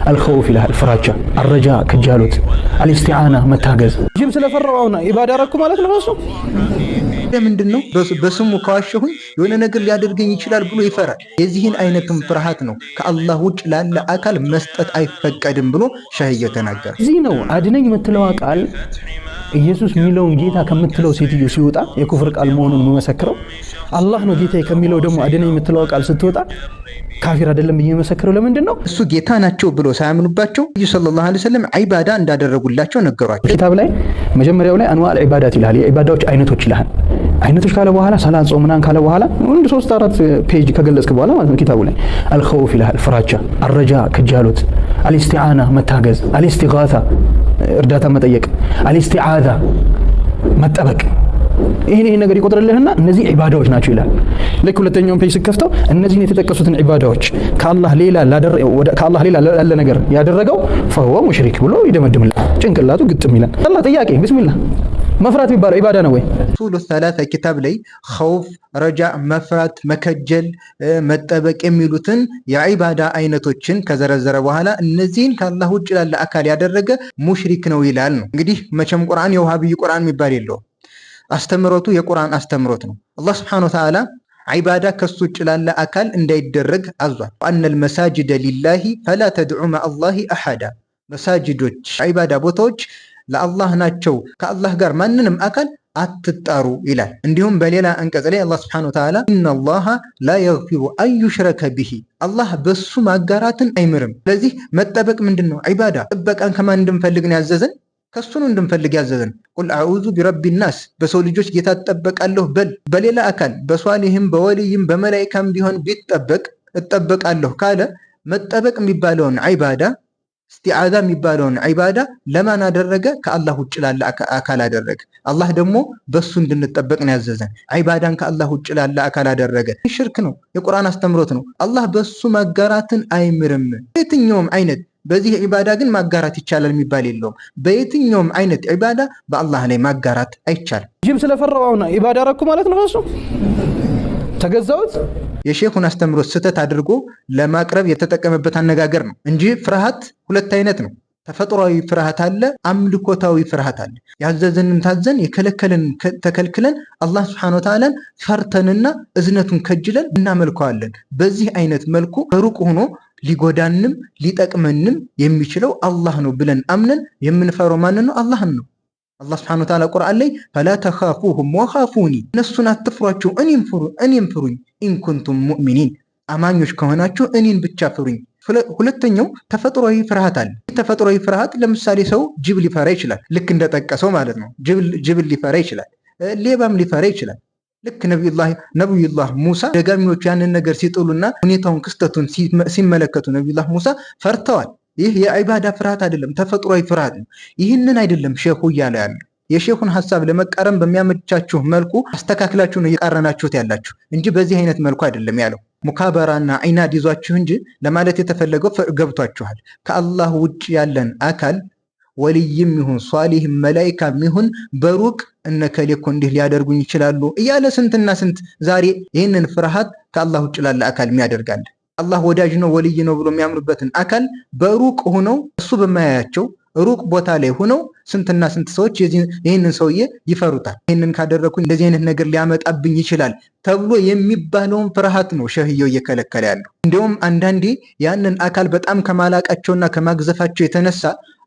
الخوف لها الفراجة الرجاء كجالوت الاستعانة متاجز جيب سلفرعونا إبادة ركم على تلبسوا ምንድነው በስሙ ከዋሸሁኝ የሆነ ነገር ሊያደርገኝ ይችላል ብሎ ይፈራል። የዚህን አይነቱም ፍርሃት ነው ከአላህ ውጭ ላለ አካል መስጠት አይፈቀድም ብሎ ሸህየው ተናገረ። እዚህ ነው አድነኝ የምትለው ቃል ኢየሱስ ሚለውን ጌታ ከምትለው ሴትዮ ሲወጣ የኩፍር ቃል መሆኑን መመሰክረው አላህ ነው ጌታ ከሚለው ደግሞ አድነኝ የምትለው ቃል ስትወጣ ካፊር አይደለም እየመሰከረው ለምንድን ነው እሱ ጌታ ናቸው ብሎ ሳያምኑባቸው ኢየሱስ ሰለላሁ ዐለይሂ ወሰለም ዒባዳ እንዳደረጉላቸው ነገሯቸው። ኪታብ ላይ መጀመሪያው ላይ አንዋዕ ዒባዳት ይላል የዒባዳዎች አይነቶች ይላል። አይነቶች ካለ በኋላ ሰላት ጾምናን ካለ በኋላ ወንድ 3-4 ፔጅ ከገለጽክ በኋላ ማለት ነው ኪታቡ ላይ الخوف ይላል ፍራቻ الرجاء ከጃሎት الاستعانة መታገዝ الاستغاثة እርዳታ መጠየቅ الاستعاذة መጠበቅ ይሄን ነገር ይቆጥርልህና እነዚህ ዒባዳዎች ናቸው ይላል። ለክ ሁለተኛውን ፔጅ ስከፍተው እነዚህን የተጠቀሱትን ዒባዳዎች ከአላህ ሌላ ያለ ነገር ያደረገው فهو مشرك ብሎ ይደመድምላል። ጭንቅላቱ ግጥም ይላል። አላህ ጥያቄ ቢስሚላህ መፍራት የሚባለው ዒባዳ ነው ወይ? ሱሉ ሰላሳ ኪታብ ላይ ኸውፍ፣ ረጃ፣ መፍራት፣ መከጀል፣ መጠበቅ የሚሉትን የዒባዳ አይነቶችን ከዘረዘረ በኋላ እነዚህን ከአላህ ውጭ ላለ አካል ያደረገ ሙሽሪክ ነው ይላል ነው። እንግዲህ መቼም ቁርአን የውሃብይ ቁርአን የሚባል የለውም። አስተምሮቱ የቁርአን አስተምሮት ነው። አላህ ሱብሓነሁ ወተዓላ ዒባዳ ከሱ ውጭ ላለ አካል እንዳይደረግ አዟል። ወአነል መሳጅደ ሊላሂ ፈላ ተድዑ መዐላሂ አሐዳ። መሳጅዶች ዒባዳ ቦታዎች ለአላህ ናቸው ከአላህ ጋር ማንንም አካል አትጣሩ ይላል። እንዲሁም በሌላ አንቀጽ ላይ አላህ ሱብሓነሁ ወተዓላ ኢነላሃ ላ የግፊሩ አን ዩሽረከ ቢሂ አላህ በሱ ማጋራትን አይምርም። ስለዚህ መጠበቅ ምንድነው? ዒባዳ ጥበቃን ከማን እንድንፈልግ ነው ያዘዘን? ከሱ ነው እንድንፈልግ ያዘዘን። ቁል አዑዙ ቢረቢ ናስ በሰው ልጆች ጌታ እጠበቃለሁ በል። በሌላ አካል በሷሊህም በወልይም በመላኢካም ቢሆን ቢጠበቅ እጠበቃለሁ ካለ መጠበቅ የሚባለውን ዒባዳ እስቲዓዛ የሚባለውን ዒባዳ ለማን አደረገ? ከአላህ ውጭ ላለ አካል አደረገ። አላህ ደግሞ በሱ እንድንጠበቅ ነው ያዘዘን። ዒባዳን ከአላህ ውጭ ላለ አካል አደረገ። ሽርክ ነው፣ የቁርአን አስተምሮት ነው። አላህ በሱ ማጋራትን አይምርም። የትኛውም አይነት በዚህ ዒባዳ ግን ማጋራት ይቻላል የሚባል የለውም። በየትኛውም አይነት ዒባዳ በአላህ ላይ ማጋራት አይቻልም። ጂም ስለፈራውና ዒባዳ ረኩ ማለት ነው እሱ ተገዛውት የሼኹን አስተምሮት ስተት አድርጎ ለማቅረብ የተጠቀመበት አነጋገር ነው እንጂ ፍርሃት ሁለት አይነት ነው። ተፈጥሯዊ ፍርሃት አለ፣ አምልኮታዊ ፍርሃት አለ። ያዘዘንን ታዘን የከለከለን ተከልክለን አላህ ሱብሓነሁ ወተዓላን ፈርተንና እዝነቱን ከጅለን እናመልከዋለን። በዚህ አይነት መልኩ ሩቅ ሆኖ ሊጎዳንም ሊጠቅመንም የሚችለው አላህ ነው ብለን አምነን የምንፈራው ማንን ነው? አላህን ነው። አላህ ሱብሓነሁ ወተዓላ ቁርአን ላይ ፈላ ተኻፉሁም ወኻፉኒ እነሱን አትፍሯቸው እኔም ፍሩኝ ኢንኩንቱም ሙእሚኒን አማኞች ከሆናችሁ እኔን ብቻ ፍሩኝ። ሁለተኛው ተፈጥሯዊ ፍርሃት አለ። ተፈጥሯዊ ፍርሃት ለምሳሌ ሰው ጅብ ሊፈራ ይችላል፣ ልክ እንደጠቀሰው ማለት ነው። ጅብ ሊፈራ ይችላል፣ ሌባም ሊፈራ ይችላል። ልክ ነብዩላህ ሙሳ ደጋሚዎቹ ያንን ነገር ሲጥሉና ሁኔታውን ክስተቱን ሲመለከቱ ነብዩላህ ሙሳ ፈርተዋል። ይህ የዒባዳ ፍርሃት አይደለም፣ ተፈጥሯዊ ፍርሃት ነው። ይህንን አይደለም ሼኹ እያለ ያለው። የሼኹን ሐሳብ ለመቃረም በሚያመቻችሁ መልኩ አስተካክላችሁ ነው እየቃረናችሁት ያላችሁ እንጂ በዚህ አይነት መልኩ አይደለም ያለው። ሙካበራና ዒናድ ይዟችሁ እንጂ ለማለት የተፈለገው ገብቷችኋል። ከአላህ ውጭ ያለን አካል ወልይም ይሁን ሷሊህም መላኢካም ይሁን በሩቅ እነከሌ እኮ እንዲህ ሊያደርጉኝ ይችላሉ እያለ ስንትና ስንት ዛሬ ይህንን ፍርሃት ከአላህ ውጭ ላለ አካል የሚያደርጋል። አላህ ወዳጅ ነው ወልይ ነው ብሎ የሚያምኑበትን አካል በሩቅ ሆነው እሱ በማያያቸው ሩቅ ቦታ ላይ ሆነው ስንትና ስንት ሰዎች ይህንን ሰውዬ ይፈሩታል። ይህንን ካደረኩኝ እንደዚህ አይነት ነገር ሊያመጣብኝ ይችላል ተብሎ የሚባለውን ፍርሃት ነው ሸህየው እየከለከለ ያለው። እንዲሁም አንዳንዴ ያንን አካል በጣም ከማላቃቸውና ከማግዘፋቸው የተነሳ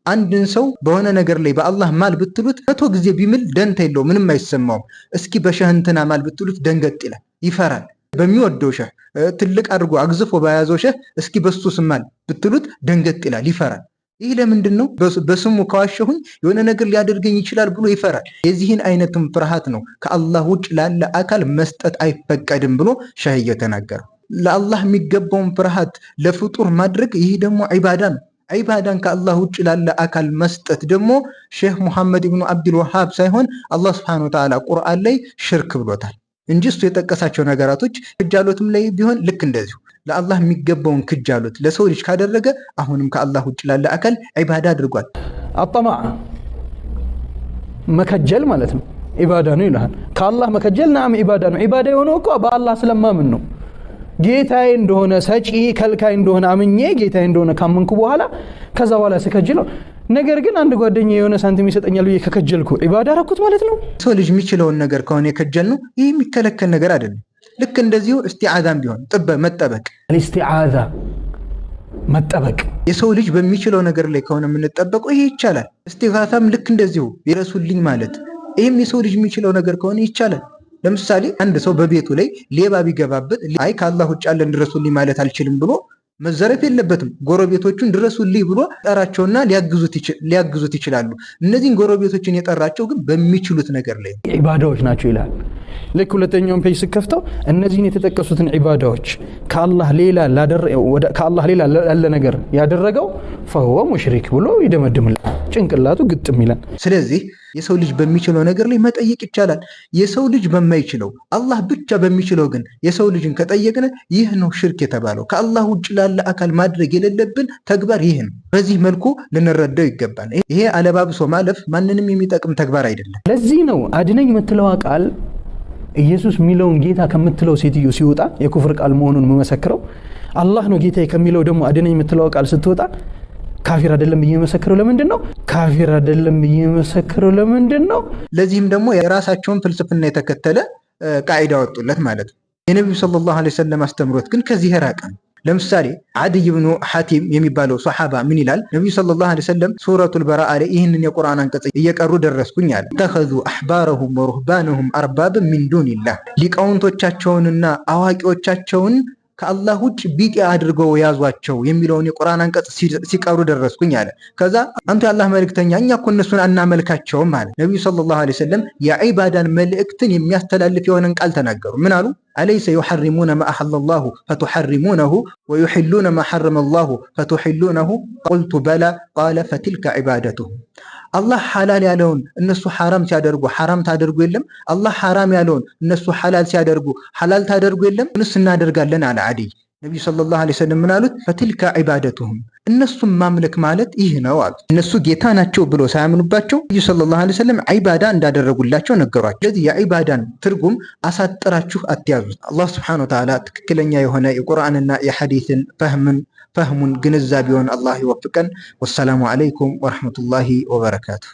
አንድን ሰው በሆነ ነገር ላይ በአላህ ማል ብትሉት 100 ጊዜ ቢምል ደንታ የለው፣ ምንም አይሰማውም። እስኪ በሸህንትና ማል ብትሉት ደንገጥ ይላል፣ ይፈራል። በሚወደው ሸህ ትልቅ አድርጎ አግዝፎ በያዘው ሸህ እስኪ በሱ ስማል ብትሉት ደንገጥ ይላል፣ ይፈራል። ይህ ለምንድን ነው? በስሙ ከዋሸሁኝ የሆነ ነገር ሊያደርገኝ ይችላል ብሎ ይፈራል። የዚህን አይነትም ፍርሃት ነው ከአላህ ውጭ ላለ አካል መስጠት አይፈቀድም ብሎ ሸህየው ተናገረ። ለአላህ የሚገባውን ፍርሃት ለፍጡር ማድረግ ይህ ደግሞ ዒባዳ ነው። ዒባዳን ከአላህ ውጭ ላለ አካል መስጠት ደግሞ ሼህ ሙሐመድ ኢብኑ አብዱል ወሃብ ሳይሆን አላህ ሱብሓነሁ ወተዓላ ቁርአን ላይ ሽርክ ብሎታል እንጂ እሱ የጠቀሳቸው ነገራቶች ክጃሎትም ላይ ቢሆን ልክ እንደዚሁ ለአላህ የሚገባውን ክጃሎት ለሰው ልጅ ካደረገ አሁንም ከአላህ ውጭ ላለ አካል ዒባዳ አድርጓል። አጠማዕ መከጀል ማለት ነው ዒባዳ ነው ይላል። ከአላህ መከጀል ናም ዒባዳ ነው። ዒባዳ የሆነው እኮ በአላህ ስለማምን ነው። ጌታዬ እንደሆነ ሰጪ ከልካይ እንደሆነ አምኜ ጌታዬ እንደሆነ ካመንኩ በኋላ ከዛ በኋላ ስከጅለው ነገር ግን አንድ ጓደኛ የሆነ ሳንቲም ይሰጠኛል ብዬ ከከጀልኩ ኢባዳ አረኩት ማለት ነው። ሰው ልጅ የሚችለውን ነገር ከሆነ የከጀልነው ይህ የሚከለከል ነገር አይደለም። ልክ እንደዚሁ እስቲዓዛም ቢሆን መጠበቅ እስቲዓዛ መጠበቅ የሰው ልጅ በሚችለው ነገር ላይ ከሆነ የምንጠበቀው ይሄ ይቻላል። እስቲጋሳም ልክ እንደዚሁ ይረሱልኝ ማለት ይህም የሰው ልጅ የሚችለው ነገር ከሆነ ይቻላል። ለምሳሌ አንድ ሰው በቤቱ ላይ ሌባ ቢገባበት አይ ከአላህ ውጭ ያለን ድረሱልኝ ማለት አልችልም ብሎ መዘረፍ የለበትም። ጎረቤቶቹን ድረሱልኝ ብሎ ጠራቸውና ሊያግዙት ይችላሉ። እነዚህን ጎረቤቶችን የጠራቸው ግን በሚችሉት ነገር ላይ ኢባዳዎች ናቸው ይላል። ልክ ሁለተኛውን ፔጅ ስከፍተው እነዚህን የተጠቀሱትን ኢባዳዎች ከአላህ ሌላ ያለ ነገር ያደረገው فهو ሙሽሪክ ብሎ ይደመድምላል። ጭንቅላቱ ግጥም ይላል። ስለዚህ የሰው ልጅ በሚችለው ነገር ላይ መጠየቅ ይቻላል። የሰው ልጅ በማይችለው አላህ ብቻ በሚችለው ግን የሰው ልጅን ከጠየቅን ይህ ነው ሽርክ የተባለው። ከአላህ ውጭ ላለ አካል ማድረግ የሌለብን ተግባር ይህ ነው። በዚህ መልኩ ልንረዳው ይገባል። ይሄ አለባብሶ ማለፍ ማንንም የሚጠቅም ተግባር አይደለም። ለዚህ ነው አድነኝ የምትለው ቃል ኢየሱስ ሚለውን ጌታ ከምትለው ሴትዮ ሲወጣ የኩፍር ቃል መሆኑን መመሰክረው አላህ ነው ጌታ ከሚለው ደግሞ አድነኝ የምትለው ቃል ስትወጣ ካፊር አይደለም እየመሰከረው ለምንድን ነው? ካፊር አይደለም እየመሰከረው ለምንድን ነው? ለዚህም ደግሞ የራሳቸውን ፍልስፍና የተከተለ ቃዒዳ ወጡለት ማለት ነው። የነብዩ ሰለላሁ ዐለይሂ ወሰለም አስተምሮት ግን ከዚህ ራቀ። ለምሳሌ አድይ ኢብኑ ሐቲም የሚባለው ሱሐባ ምን ይላል? ነብዩ ሰለላሁ ዐለይሂ ወሰለም ሱረቱል በራአ ላይ ይህንን የቁርአን አንቀጽ እየቀሩ ደረስኩኝ አለ። ተኸዙ አሕባረሁም ወሩህባነሁም አርባብን ሚን ዱኒላህ ሊቃውንቶቻቸውንና አዋቂዎቻቸውን ከአላህ ውጭ ቢጤ አድርገው ያዟቸው የሚለውን የቁርአን አንቀጽ ሲቀሩ ደረስኩኝ አለ። ከዛ አንተ የአላህ መልእክተኛ እኛ እኮ እነሱን አናመልካቸውም አለ። ነብዩ ሰለላሁ ዐለይሂ ወሰለም የዒባዳን መልእክትን የሚያስተላልፍ የሆነን ቃል ተናገሩ። ምን አሉ? አለይሰ ዩሐሪሙነ ማ አሐለላሁ ፈቱሐሪሙነሁ ወዩሒሉነ ማ ሐረመላሁ ፈቱሒሉነሁ ቁልቱ በላ ቃለ ፈቲልከ ዒባደቱሁም። አላህ ሐላል ያለውን እነሱ ሐራም ሲያደርጉ ሐራም ታደርጉ የለም? አላህ ሐራም ያለውን እነሱ ሐላል ሲያደርጉ ሐላል ታደርጉ የለም? እንስ እናደርጋለን አለ አዲይ። ነብዩ ሰለላሁ ዐለይሂ ወሰለም ምን አሉት? ፈቲልከ ዒባደቱሁም እነሱም ማምለክ ማለት ይህ ነው አሉ። እነሱ ጌታ ናቸው ብሎ ሳያምኑባቸው ነብዩ ሰለላሁ ዐለይሂ ወሰለም ዒባዳ እንዳደረጉላቸው ነገሯቸው። ስለዚህ የዒባዳን ትርጉም አሳጥራችሁ አትያዙት። አላህ ሱብሓነሁ ወተዓላ ትክክለኛ የሆነ የቁርአንና የሐዲስን ፈህሙን ግንዛቤውን አላህ ይወፍቀን። ወሰላሙ ዐለይኩም ወረሕመቱላሂ ወበረካቱሁ።